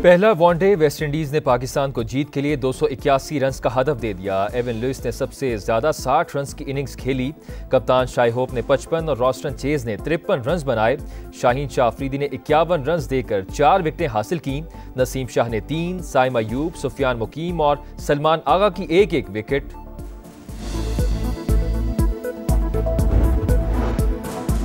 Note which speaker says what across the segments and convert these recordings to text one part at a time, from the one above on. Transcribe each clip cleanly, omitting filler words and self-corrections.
Speaker 1: पहला one day West Indies ने पाकिस्तान को जीत के लिए 281 रन का हदफ दे दिया। एवन लुइस ने सबसे ज्यादा 60 रन की इनिंग्स खेली। कप्तान शाही होप ने 55 और रॉस्टन चेज ने 53 रन बनाए। शाहीन शाह अफरीदी ने 51 रन देकर 4 विकेटें हासिल की। नसीम शाह ने 3, साइम अयूब, सुफियान मुकीम और सलमान आगा की एक एक विकेट।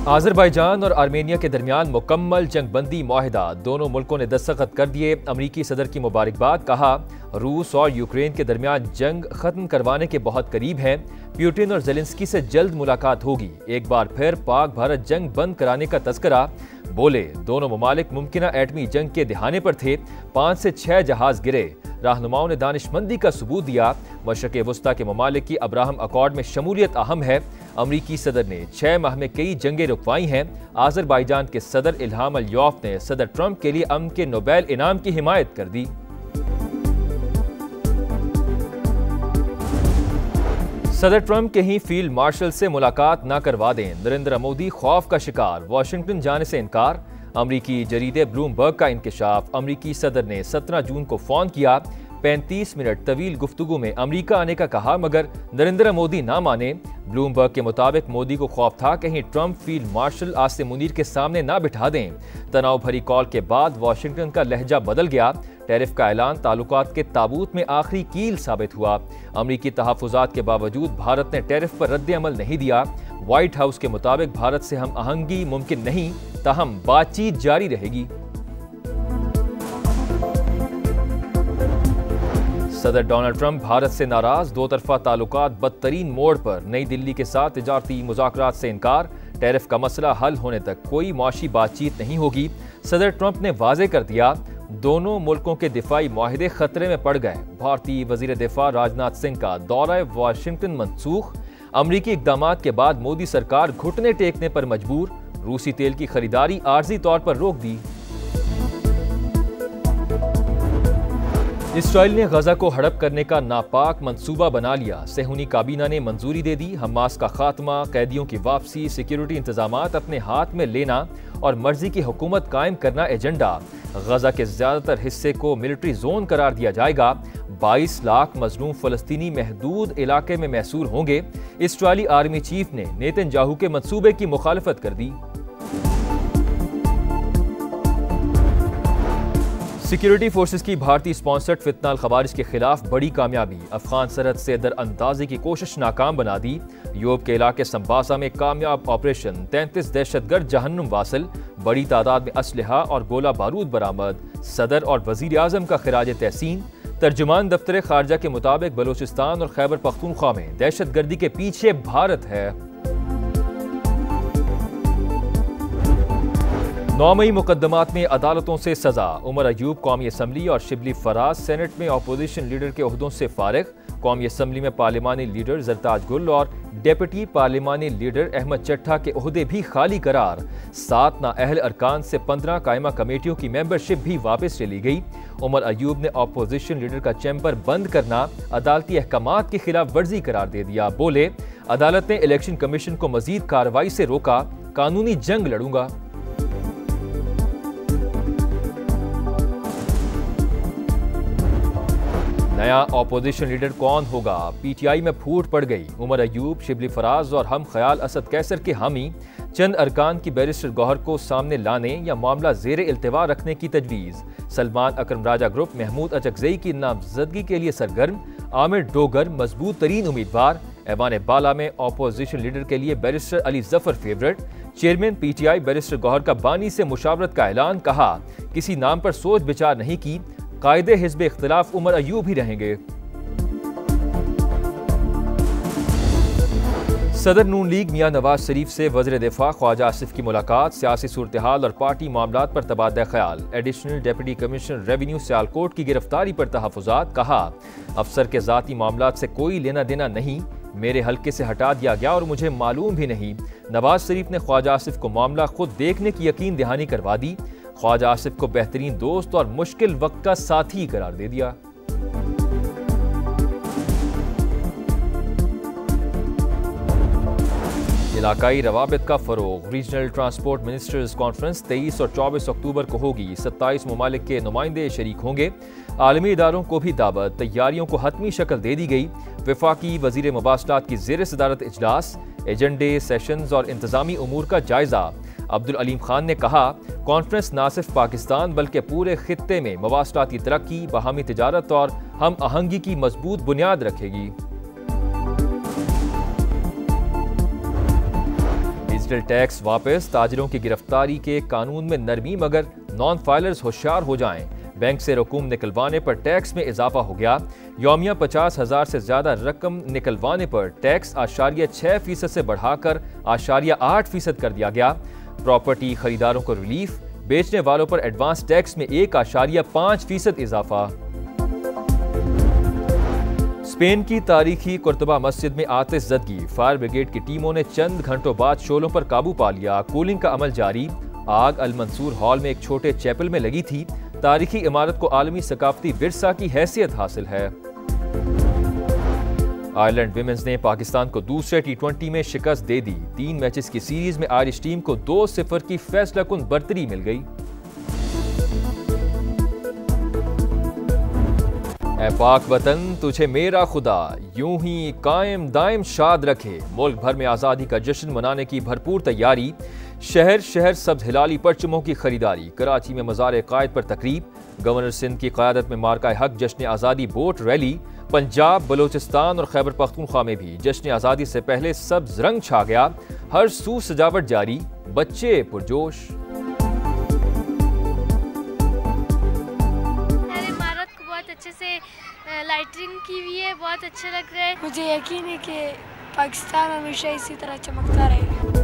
Speaker 1: आज़रबाईजान और आर्मेनिया के दरमियान मुकम्मल जंगबंदी मुआहिदा, दोनों मुल्कों ने दस्तखत कर दिए। अमरीकी सदर की मुबारकबाद, कहा रूस और यूक्रेन के दरमियान जंग खत्म करवाने के बहुत करीब है। पुतिन और ज़ेलेंस्की से जल्द मुलाकात होगी। एक बार फिर पाक भारत जंग बंद कराने का तस्करा, बोले दोनों ममालिक मुमकिना एटमी जंग के दिहाने पर थे। 5 से 6 जहाज गिरे। रहनुमाओं ने दानिशमंदी का सबूत दिया। मशरक़ वस्ता के ममालिक की अब्राहम अकॉर्ड में शमूलियत अहम है। अमरीकी सदर ने 6 माह में कई जंगें रुकवाई हैं। आज़रबाईजान के सदर इल्हाम अलियौफ ने सदर ट्रंप के लिए अमन के नोबेल इनाम की हिमायत कर दी। सदर ट्रंप के ही फील्ड मार्शल से मुलाकात न करवा दें, नरेंद्र मोदी खौफ का शिकार, वाशिंगटन जाने से इनकार। अमरीकी जरीदे ब्लूमबर्ग का इंकशाफ, अमरीकी सदर ने 17 जून को फोन किया। 35 मिनट तवील गुफ्तगू में अमरीका आने का कहा, मगर नरेंद्र मोदी ना माने। ब्लूमबर्ग के मुताबिक मोदी को खौफ था कहीं Trump field marshal Asim Munir के सामने ना बिठा दें। तनाव भरी कॉल के बाद वाशिंगटन का लहजा बदल गया। टैरिफ का ऐलान ताल्लुकात के ताबूत में आखिरी कील साबित हुआ। अमरीकी तहफ़्फ़ुज़ात के बावजूद भारत ने टैरिफ पर रद्द अमल नहीं दिया। व्हाइट हाउस के मुताबिक भारत से हम आहंगी मुमकिन नहीं, ताहम बातचीत जारी रहेगी। सदर डोनाल्ड ट्रंप भारत से नाराज, दो तरफा ताल्लुकात बदतरीन मोड़ पर। नई दिल्ली के साथ तिजारती मुज़ाकरात से इनकार। टैरिफ का मसला हल होने तक कोई मुआशी बातचीत नहीं होगी। सदर ट्रंप ने वाज़े कर दिया दोनों मुल्कों के दिफाई मुआहिदे खतरे में पड़ गए। भारतीय वजीर दिफा राजनाथ सिंह का दौरा वाशिंगटन मनसूख। अमरीकी इक़दामात के बाद मोदी सरकार घुटने टेकने पर मजबूर। रूसी तेल की खरीदारी आर्जी तौर पर रोक दी। इसराइल ने गजा को हड़प करने का नापाक मंसूबा बना लिया। सेहूनी काबीना ने मंजूरी दे दी। हमास का खात्मा, कैदियों की वापसी, सिक्योरिटी इंतजामात अपने हाथ में लेना और मर्जी की हुकूमत कायम करना एजेंडा। गजा के ज्यादातर हिस्से को मिलिट्री जोन करार दिया जाएगा। 22 लाख मजलूम फलस्तीनी महदूद इलाके में महसूर होंगे। इसराइली आर्मी चीफ ने नेतन्याहू के मंसूबे की मुखालफत कर दी। सिक्योरिटी फोर्सेस की भारतीय स्पॉन्सर्ड फितना खवारिज के खिलाफ बड़ी कामयाबी। अफगान सरहद से दर अंदाजी की कोशिश नाकाम बना दी। यूरोप के इलाके संबासा में कामयाब ऑपरेशन। 33 दहशतगर्द जहन्नुम वासिल। बड़ी तादाद में असलहा और गोला बारूद बरामद। सदर और वजीर आजम का खिराज तहसीन। तर्जुमान दफ्तर खारजा के मुताबिक बलोचिस्तान और खैबर पख्तूनख्वा में दहशतगर्दी के पीछे भारत है। 9 मई मुकदमात में अदालतों से सजा। उमर अयूब कौमी असम्बली और शिबली फराज सेनेट में अपोजिशन लीडर के ओहदों से फारिग। कौमी असम्बली में पार्लिमानी लीडर जरताज गुल और डेप्यूटी पार्लिमानी लीडर अहमद चट्ठा के ओहदे भी खाली करार। 7 नाअहल अरकान से 15 कायमा कमेटियों की मेंबरशिप भी वापस ले ली गई। उमर अयूब ने अपोजिशन लीडर का चैम्बर बंद करना अदालती अहकामात की खिलाफ वर्जी करार दे दिया। बोले अदालत ने इलेक्शन कमीशन को मजीद कार्रवाई से रोका, कानूनी जंग लड़ूंगा। नया अपोजिशन लीडर कौन होगा? पीटीआई में फूट पड़ गई। उमर अयूब, शिबली फराज और हम ख्याल असद कैसर के हामी। चंद अरकान की बैरिस्टर गौहर को सामने लाने या मामला जेर इल्तिवा रखने की तजवीज़। सलमान अकरम राजा ग्रुप महमूद अचकजई की नामजदगी के लिए सरगर्म। आमिर डोगर मजबूत तरीन उम्मीदवार। ऐवान बाला में अपोजिशन लीडर के लिए barrister Ali Zafar favourite. Chairman PTI barrister Gohar का बानी से मुशावरत का ऐलान। कहा किसी नाम पर सोच विचार नहीं की। कायदे हिज़्ब इख्तिलाफ उमर अयूब ही रहेंगे। सदर नून लीग मियां नवाज शरीफ से वज़ीर दिफा ख्वाजा आसिफ की मुलाकात। सियासी सूरत हाल और पार्टी मामलात पर तबादला ख्याल। Additional deputy commissioner revenue Sialkot की गिरफ्तारी पर तहफ़्फ़ुज़ात। कहा अफसर के ज़ाती मामलात से कोई लेना देना नहीं, मेरे हल्के से हटा दिया गया और मुझे मालूम भी नहीं। नवाज शरीफ ने ख्वाजा आसिफ को मामला खुद देखने की यकीन दहानी करवा दी। ख्वाजा आसिफ को बेहतरीन दोस्त और मुश्किल वक्त का साथी करार दे दिया। इलाकाई रवाबित का फरोग। रीजनल ट्रांसपोर्ट मिनिस्टर्स कॉन्फ्रेंस 23 और 24 अक्टूबर को होगी। 27 ममालिक के नुमाइंदे शरीक होंगे। आलमी इदारों को भी दावत। तैयारियों को हतमी शक्ल दे दी गई। वफाकी वजीर मुबासलात की ज़ेर सदारत इजलास। एजेंडे, सेशंस और इंतजामी उमूर का जायजा। अब्दुल अलीम खान ने कहा, कॉन्फ्रेंस न सिर्फ पाकिस्तान बल्कि पूरे खित्ते में मवासलाती तरक्की, बाहमी तिजारत और हम आहंगी की मजबूत बुनियाद रखेगी। डिजिटल टैक्स वापस। ताजिरों की गिरफ्तारी के कानून में नरमी, मगर नॉन फाइलर्स होशियार हो जाएं। बैंक से रकूम निकलवाने पर टैक्स में इजाफा हो गया। यौमिया 50,000 से ज्यादा रकम निकलवाने पर टैक्स 6% से बढ़ाकर 8% कर दिया गया। प्रॉपर्टी खरीदारों को रिलीफ। बेचने वालों पर एडवांस टैक्स में 1.5% इजाफा। स्पेन की तारीखी कुर्तबा मस्जिद में आतिश ज़दगी। फायर ब्रिगेड की टीमों ने चंद घंटों बाद शोलों पर काबू पा लिया। कूलिंग का अमल जारी। आग अल मंसूर हॉल में एक छोटे चैपल में लगी थी। तारीखी इमारत को आलमी सकाफती विरसा की हैसियत हासिल है। आयरलैंड विमेंस ने पाकिस्तान को दूसरे T20 में शिकस्त दे दी। 3 मैचेस की सीरीज में आयरिश टीम को 2-0 की फैसलाकुन बर्तरी मिल गई। ऐ पाक वतन तुझे मेरा खुदा यूं ही कायम दायम शाद रखे। मुल्क भर में आज़ादी का जश्न मनाने की भरपूर तैयारी। शहर शहर सब्ज हिलाली परचमों की खरीदारी। कराची में मज़ार कायद पर तकरीब। गवर्नर सिंध की क़यादत में मार्का हक जश्न आज़ादी बोट रैली। पंजाब, बलोचिस्तान और खैबर पख्तूनख्वा में भी जश्न आज़ादी से पहले सब्ज रंग छा गया। हर सू सजावट जारी। बच्चे पुरजोश।
Speaker 2: अच्छे से लाइटिंग की हुई है, बहुत अच्छा लग रहा है।
Speaker 3: मुझे यकीन है कि पाकिस्तान हमेशा इसी तरह चमकता रहेगा।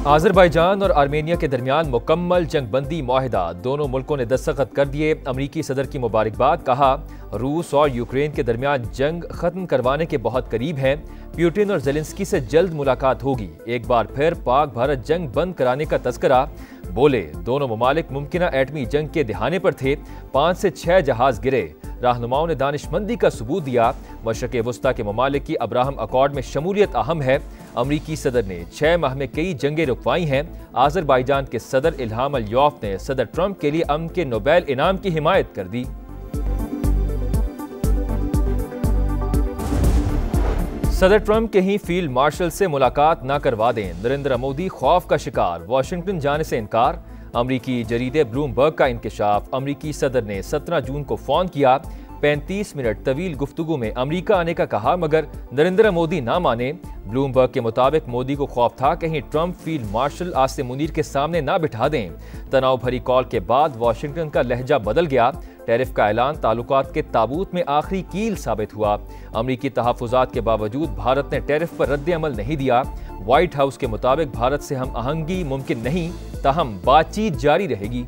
Speaker 1: आज़रबाईजान और आर्मेनिया के दरमियान मुकम्मल जंगबंदी मुआहिदा। दोनों मुल्कों ने दस्तखत कर दिए। अमरीकी सदर की मुबारकबाद। कहा, रूस और यूक्रेन के दरमियान जंग खत्म करवाने के बहुत करीब हैं। पुतिन और ज़ेलेंस्की से जल्द मुलाकात होगी। एक बार फिर पाक भारत जंग बंद कराने का तस्करा। बोले, दोनों ममालिक मुमकिना एटमी जंग के दिहाने पर थे। 5 से 6 जहाज गिरे। रहनुमाओं ने दानिशमंदी का सबूत दिया। मशरक़ वस्ता के ममालिक की अब्राहम अकॉर्ड में शमूलियत अहम है। अमरीकी सदर ने 6 माह में कई जंगें रुकवाई हैं। आज़रबाईजान के सदर इल्हाम अलियौफ ने सदर ट्रंप के लिए अमन के नोबेल इनाम की हिमायत कर दी। सदर ट्रंप के ही फील्ड मार्शल से मुलाकात ना करवा दें। नरेंद्र मोदी खौफ का शिकार। वाशिंगटन जाने से इनकार। अमरीकी जरीदे ब्लूमबर्ग का इंकशाफ। अमरीकी सदर ने 17 जून को फोन किया। 35 मिनट तवील गुफ्तगू में अमरीका आने का कहा, मगर नरेंद्र मोदी ना माने। ब्लूमबर्ग के मुताबिक मोदी को खौफ था कहीं Trump field marshal Asim Munir के सामने ना बिठा दें। तनाव भरी कॉल के बाद वाशिंगटन का लहजा बदल गया। टैरिफ का ऐलान ताल्लुकात के ताबूत में आखिरी कील साबित हुआ। अमरीकी तहफ़्फ़ुज़ात के बावजूद भारत ने टैरिफ पर रद्द अमल नहीं दिया। व्हाइट हाउस के मुताबिक भारत से हम आहंगी मुमकिन नहीं, ताहम बातचीत जारी रहेगी।